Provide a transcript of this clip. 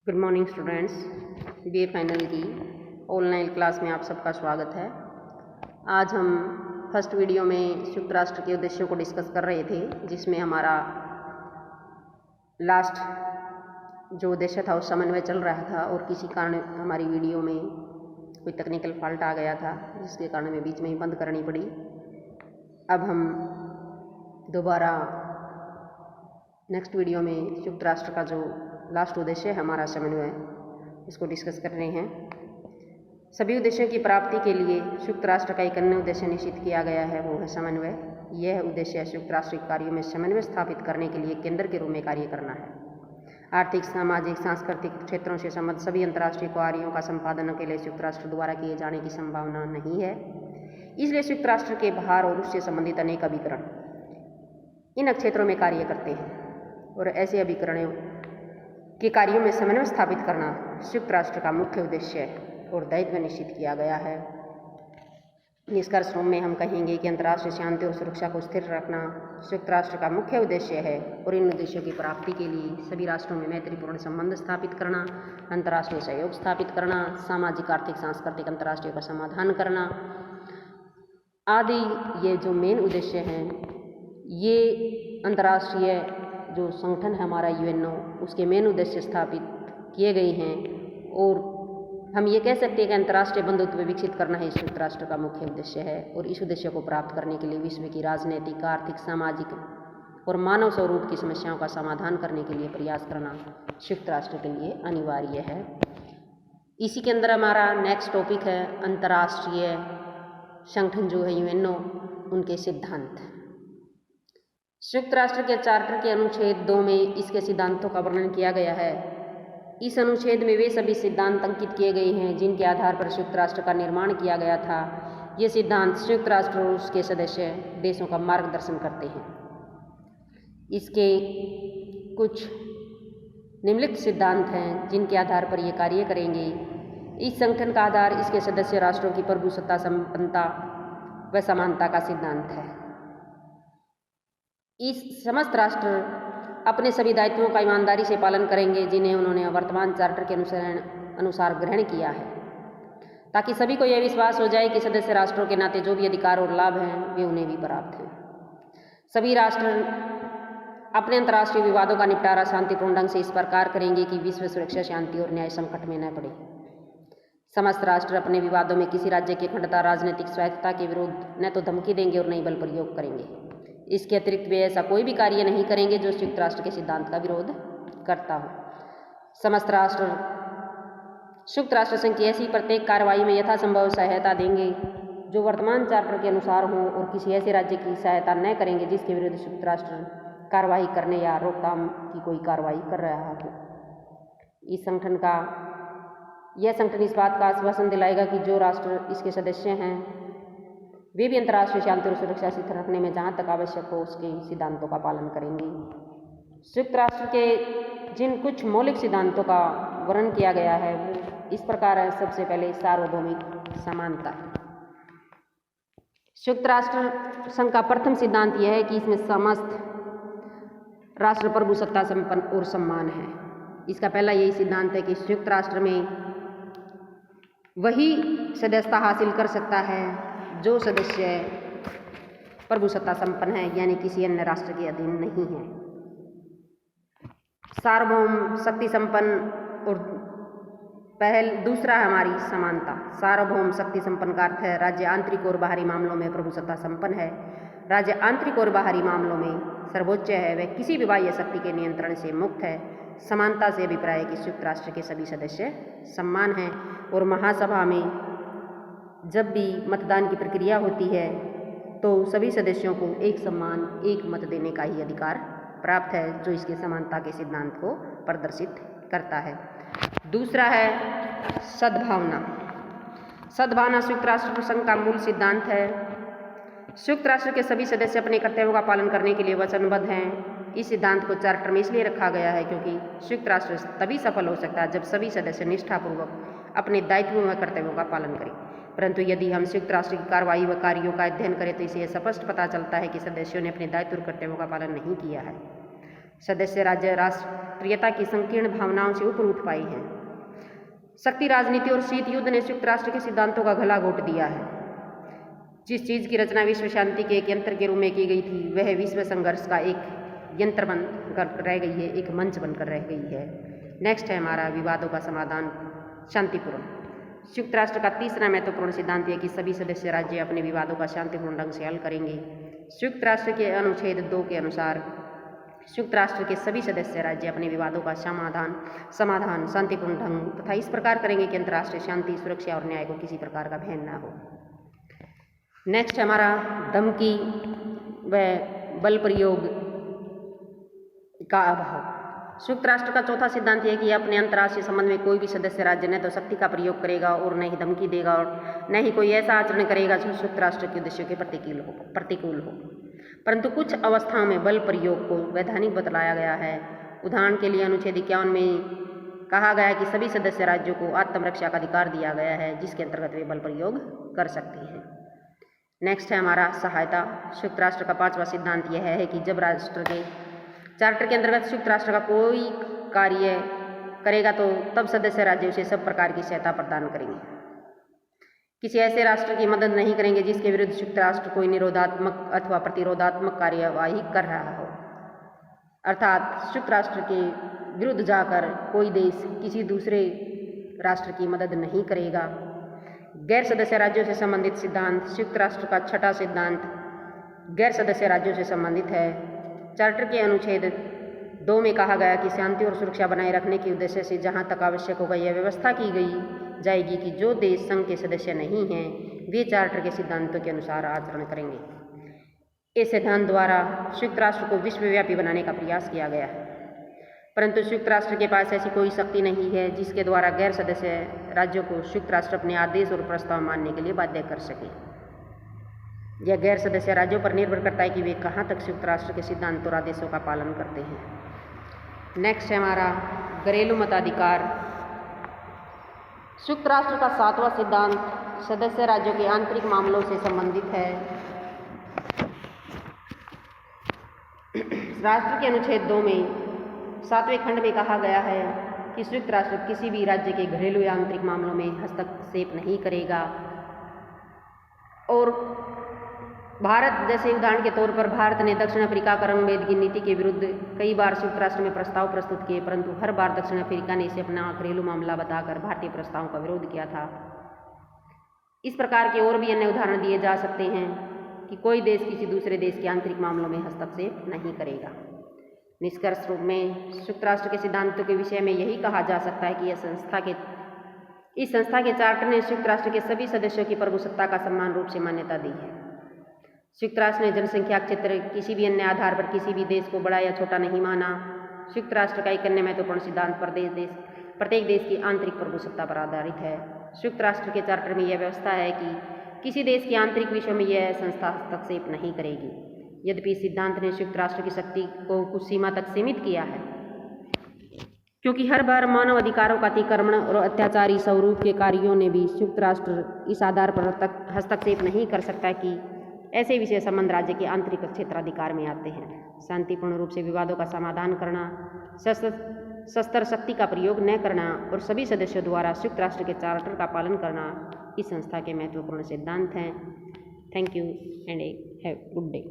Good morning students, BA final की online class में आप सबका स्वागत है। आज हम फर्स्ट वीडियो में संयुक्त राष्ट्र के उद्देश्यों को डिस्कस कर रहे थे, जिसमें हमारा लास्ट जो उद्देश्य था उस समन्वय चल रहा था और किसी कारण हमारी वीडियो में कोई टेक्निकल फॉल्ट आ गया था, जिसके कारण हमें बीच में ही बंद करनी पड़ी। अब हम दोबारा नेक्स्ट वीडियो में संयुक्त राष्ट्र का जो लास्ट उद्देश्य है हमारा समन्वय, इसको डिस्कस कर रहे हैं। सभी उद्देश्यों की प्राप्ति के लिए संयुक्त राष्ट्र का एक अन्य उद्देश्य निश्चित किया गया है, वो है समन्वय। यह उद्देश्य संयुक्त राष्ट्र के कार्यों में समन्वय स्थापित करने के लिए केंद्र के रूप में कार्य करना है। आर्थिक, सामाजिक, सांस्कृतिक क्षेत्रों से संबद्ध सभी अंतर्राष्ट्रीय कार्यों का संपादन के लिए संयुक्त राष्ट्र द्वारा किए जाने की संभावना नहीं है। इसलिए संयुक्त राष्ट्र के बाहर और उससे संबंधित अनेक अभिकरण इन क्षेत्रों में कार्य करते हैं और ऐसे अभिकरणों के कार्यों में समन्वय स्थापित करना संयुक्त राष्ट्र का मुख्य उद्देश्य और दायित्व निश्चित किया गया है। निष्कर्ष में हम कहेंगे कि अंतर्राष्ट्रीय शांति और सुरक्षा को स्थिर रखना संयुक्त राष्ट्र का मुख्य उद्देश्य है और इन उद्देश्यों की प्राप्ति के लिए सभी राष्ट्रों में मैत्रीपूर्ण संबंध स्थापित करना, अंतर्राष्ट्रीय सहयोग स्थापित करना, सामाजिक, आर्थिक, सांस्कृतिक अंतर्राष्ट्रीय का समाधान करना आदि ये जो मेन उद्देश्य हैं, ये अंतर्राष्ट्रीय जो संगठन है हमारा यूएनओ, उसके मेन उद्देश्य स्थापित किए गए हैं और हम ये कह सकते हैं कि अंतर्राष्ट्रीय बंधुत्व विकसित करना ही संयुक्त राष्ट्र का मुख्य उद्देश्य है। और इस उद्देश्य को प्राप्त करने के लिए विश्व की राजनीतिक, आर्थिक, सामाजिक और मानव स्वरूप की समस्याओं का समाधान करने के लिए प्रयास करना संयुक्त राष्ट्र के लिए अनिवार्य है। इसी के अंदर हमारा नेक्स्ट टॉपिक है अंतर्राष्ट्रीय संगठन जो है यूएनओ, उनके सिद्धांत। संयुक्त राष्ट्र के चार्टर के अनुच्छेद 2 में इसके सिद्धांतों का वर्णन किया गया है। इस अनुच्छेद में वे सभी सिद्धांत अंकित किए गए हैं जिनके आधार पर संयुक्त राष्ट्र का निर्माण किया गया था। ये सिद्धांत संयुक्त राष्ट्र और उसके सदस्य देशों का मार्गदर्शन करते हैं। इसके कुछ निम्नलिखित सिद्धांत हैं जिनके आधार पर ये कार्य करेंगे। इस संगठन का आधार इसके सदस्य राष्ट्रों की प्रभुसत्ता, संपन्नता व समानता का सिद्धांत है। इस समस्त राष्ट्र अपने सभी दायित्वों का ईमानदारी से पालन करेंगे जिन्हें उन्होंने वर्तमान चार्टर के अनुसार ग्रहण किया है, ताकि सभी को यह विश्वास हो जाए कि सदस्य राष्ट्रों के नाते जो भी अधिकार और लाभ हैं वे उन्हें भी प्राप्त हैं। सभी राष्ट्र अपने अंतर्राष्ट्रीय विवादों का निपटारा शांतिपूर्ण ढंग से इस प्रकार करेंगे कि विश्व सुरक्षा, शांति और न्याय संकट में न पड़े। समस्त राष्ट्र अपने विवादों में किसी राज्य की अखंडता, राजनीतिक स्वायत्तता के विरुद्ध न तो धमकी देंगे और न ही बल प्रयोग करेंगे। इसके अतिरिक्त वे ऐसा कोई भी कार्य नहीं करेंगे जो संयुक्त राष्ट्र के सिद्धांत का विरोध करता हो। समस्त राष्ट्र संयुक्त राष्ट्र संघ की ऐसी प्रत्येक कार्रवाई में यथासंभव सहायता देंगे जो वर्तमान चार्टर के अनुसार हो और किसी ऐसे राज्य की सहायता न करेंगे जिसके विरुद्ध संयुक्त राष्ट्र कार्रवाई करने या रोकथाम की कोई कार्रवाई कर रहा हो। इस संगठन का यह संगठन इस बात का आश्वासन दिलाएगा कि जो राष्ट्र इसके सदस्य हैं वे भी अंतर्राष्ट्रीय शांति और सुरक्षा स्थिर रखने में जहाँ तक आवश्यक हो उसके सिद्धांतों का पालन करेंगे। संयुक्त राष्ट्र के जिन कुछ मौलिक सिद्धांतों का वर्णन किया गया है वो इस प्रकार है। सबसे पहले सार्वभौमिक समानता। संयुक्त राष्ट्र संघ का प्रथम सिद्धांत यह है कि इसमें समस्त राष्ट्र प्रभुसत्ता, संपन्न और सम्मान है। इसका पहला यही सिद्धांत है कि संयुक्त राष्ट्र में वही सदस्यता हासिल कर सकता है जो सदस्य प्रभुसत्ता संपन्न है, यानी किसी अन्य राष्ट्र के अधीन नहीं है। सार्वभौम, शक्ति संपन्न और दूसरा है हमारी समानता। सार्वभौम शक्ति संपन्न का अर्थ है राज्य आंतरिक और बाहरी मामलों में प्रभुसत्ता संपन्न है। राज्य आंतरिक और बाहरी मामलों में सर्वोच्च है, वह किसी भी बाह्य शक्ति के नियंत्रण से मुक्त है। समानता से अभिप्राय है कि संयुक्त राष्ट्र के सभी सदस्य समान हैं और महासभा में जब भी मतदान की प्रक्रिया होती है तो सभी सदस्यों को एक सम्मान, एक मत देने का ही अधिकार प्राप्त है, जो इसके समानता के सिद्धांत को प्रदर्शित करता है। दूसरा है सद्भावना। सद्भावना संयुक्त राष्ट्र संघ का मूल सिद्धांत है। संयुक्त राष्ट्र के सभी सदस्य अपने कर्तव्यों का पालन करने के लिए वचनबद्ध हैं। इस सिद्धांत को चार्टर में इसलिए रखा गया है क्योंकि संयुक्त राष्ट्र तभी सफल हो सकता है जब सभी सदस्य निष्ठापूर्वक अपने दायित्वों व कर्तव्यों का पालन करें। परंतु यदि हम संयुक्त राष्ट्र की कार्रवाई व कार्यों का अध्ययन करें तो इसे स्पष्ट पता चलता है कि सदस्यों ने अपने दायित्व और कर्तव्यों का पालन नहीं किया है। सदस्य राज्य राष्ट्रीयता की संकीर्ण भावनाओं से ऊपर उठ पाए हैं। शक्ति राजनीति और शीत युद्ध ने संयुक्त राष्ट्र के सिद्धांतों का गला घोट दिया है। जिस चीज़ की रचना विश्व शांति के एक यंत्र के रूप में की गई थी, वह विश्व संघर्ष का एक यंत्र बनकर रह गई है, एक मंच बनकर रह गई है। नेक्स्ट है हमारा विवादों का समाधान शांतिपूर्ण। संयुक्त राष्ट्र का तीसरा महत्वपूर्ण सिद्धांत है कि सभी सदस्य राज्य अपने विवादों का शांतिपूर्ण ढंग से हल करेंगे। संयुक्त राष्ट्र के अनुच्छेद 2 के अनुसार संयुक्त राष्ट्र के सभी सदस्य राज्य अपने विवादों का समाधान शांतिपूर्ण ढंग तथा इस प्रकार करेंगे कि अंतर्राष्ट्रीय शांति, सुरक्षा और न्याय को किसी प्रकार का भय न हो। नेक्स्ट हमारा धमकी व बल प्रयोग का अभाव। संयुक्त राष्ट्र का चौथा सिद्धांत है कि अपने अंतर्राष्ट्रीय संबंध में कोई भी सदस्य राज्य न तो शक्ति का प्रयोग करेगा और न ही धमकी देगा और न ही कोई ऐसा आचरण करेगा जो संयुक्त राष्ट्र के उद्देश्यों के प्रतिकूल हो। परंतु कुछ अवस्थाओं में बल प्रयोग को वैधानिक बतलाया गया है। उदाहरण के लिए अनुच्छेद 51 में कहा गया है कि सभी सदस्य राज्यों को आत्मरक्षा का अधिकार दिया गया है, जिसके अंतर्गत वे बल प्रयोग कर सकते हैं। नेक्स्ट है हमारा सहायता। संयुक्त राष्ट्र का पांचवा सिद्धांत यह है कि जब राष्ट्र के चार्टर के अंतर्गत संयुक्त राष्ट्र का कोई कार्य करेगा तो तब सदस्य राज्य उसे सब प्रकार की सहायता प्रदान करेंगे। किसी ऐसे राष्ट्र की मदद नहीं करेंगे जिसके विरुद्ध संयुक्त राष्ट्र कोई निरोधात्मक अथवा प्रतिरोधात्मक कार्यवाही कर रहा हो। अर्थात संयुक्त राष्ट्र के विरुद्ध जाकर कोई देश किसी दूसरे राष्ट्र की मदद नहीं करेगा। गैर सदस्य राज्यों से संबंधित सिद्धांत। संयुक्त राष्ट्र का छठा सिद्धांत गैर सदस्य राज्यों से संबंधित है। चार्टर के अनुच्छेद 2 में कहा गया कि शांति और सुरक्षा बनाए रखने के उद्देश्य से जहां तक आवश्यक होगा यह व्यवस्था की गई जाएगी कि जो देश संघ के सदस्य नहीं हैं वे चार्टर के सिद्धांतों के अनुसार आचरण करेंगे। इस सिद्धांत द्वारा संयुक्त राष्ट्र को विश्वव्यापी बनाने का प्रयास किया गया है, परंतु संयुक्त राष्ट्र के पास ऐसी कोई शक्ति नहीं है जिसके द्वारा गैर सदस्य राज्यों को संयुक्त राष्ट्र अपने आदेश और प्रस्ताव मानने के लिए बाध्य कर सके। यह गैर सदस्य राज्यों पर निर्भर करता है कि वे कहाँ तक संयुक्त राष्ट्र के सिद्धांत और आदेशों का पालन करते हैं। नेक्स्ट है हमारा घरेलू मताधिकार। संयुक्त राष्ट्र का सातवां सिद्धांत सदस्य राज्यों के आंतरिक मामलों से संबंधित है। राष्ट्र के अनुच्छेद 2 में 7वें खंड में कहा गया है कि संयुक्त राष्ट्र किसी भी राज्य के घरेलू या आंतरिक मामलों में हस्तक्षेप नहीं करेगा और भारत जैसे उदाहरण के तौर पर भारत ने दक्षिण अफ्रीका का रंगभेद की नीति के विरुद्ध कई बार संयुक्त राष्ट्र में प्रस्ताव प्रस्तुत किए, परंतु हर बार दक्षिण अफ्रीका ने इसे अपना घरेलू मामला बताकर भारतीय प्रस्तावों का विरोध किया था। इस प्रकार के और भी अन्य उदाहरण दिए जा सकते हैं कि कोई देश किसी दूसरे देश के आंतरिक मामलों में हस्तक्षेप नहीं करेगा। निष्कर्ष रूप में संयुक्त राष्ट्र के सिद्धांतों के विषय में यही कहा जा सकता है कि इस संस्था के चार्टर ने संयुक्त राष्ट्र के सभी सदस्यों की प्रभुसत्ता का समान रूप से मान्यता दी है। संयुक्त राष्ट्र ने जनसंख्या क्षेत्र किसी भी अन्य आधार पर किसी भी देश को बड़ा या छोटा नहीं माना। संयुक्त राष्ट्र का एक अन्य महत्वपूर्ण सिद्धांत प्रत्येक देश की आंतरिक प्रभुसत्ता पर आधारित है। संयुक्त राष्ट्र के चार्टर में यह व्यवस्था है कि किसी देश के आंतरिक विषयों में यह संस्था हस्तक्षेप नहीं करेगी। यद्यपि इस सिद्धांत ने संयुक्त राष्ट्र की शक्ति को कुछ सीमा तक सीमित किया है, क्योंकि हर बार मानव अधिकारों का अतिक्रमण और अत्याचारी स्वरूप के कार्यों ने भी संयुक्त राष्ट्र इस आधार पर हस्तक्षेप नहीं कर सकता कि ऐसे विषय संबंध राज्य के आंतरिक क्षेत्राधिकार में आते हैं। शांतिपूर्ण रूप से विवादों का समाधान करना, शस्त्र शक्ति का प्रयोग न करना और सभी सदस्यों द्वारा संयुक्त राष्ट्र के चार्टर का पालन करना इस संस्था के महत्वपूर्ण सिद्धांत हैं। Thank you and have good day.